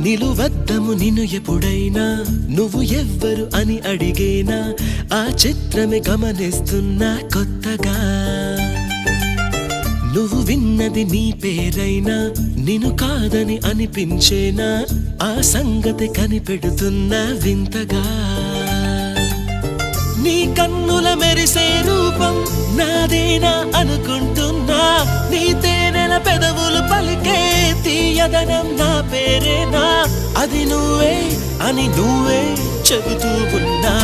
నిలువద్దము నిన్ను ఎప్పుడైనా నువ్వు ఎవ్వరు అని అడిగేనా ఆ చిత్రమే గమనిస్తున్నా కొత్తగా నువ్వు విన్నది నీ పేరైనా నిన్ను కాదని అనిపించేనా ఆ సంగతి కనిపెడుతున్నా వింతగా నీ కన్నుల మెరిసే రూపం నాదేనా అనుకుంటున్నా నీ తేనెల పెదవులు పలికే తీయదనం నా పేరేనా అది నువ్వే అని నువ్వే చెబుతూ ఉన్నా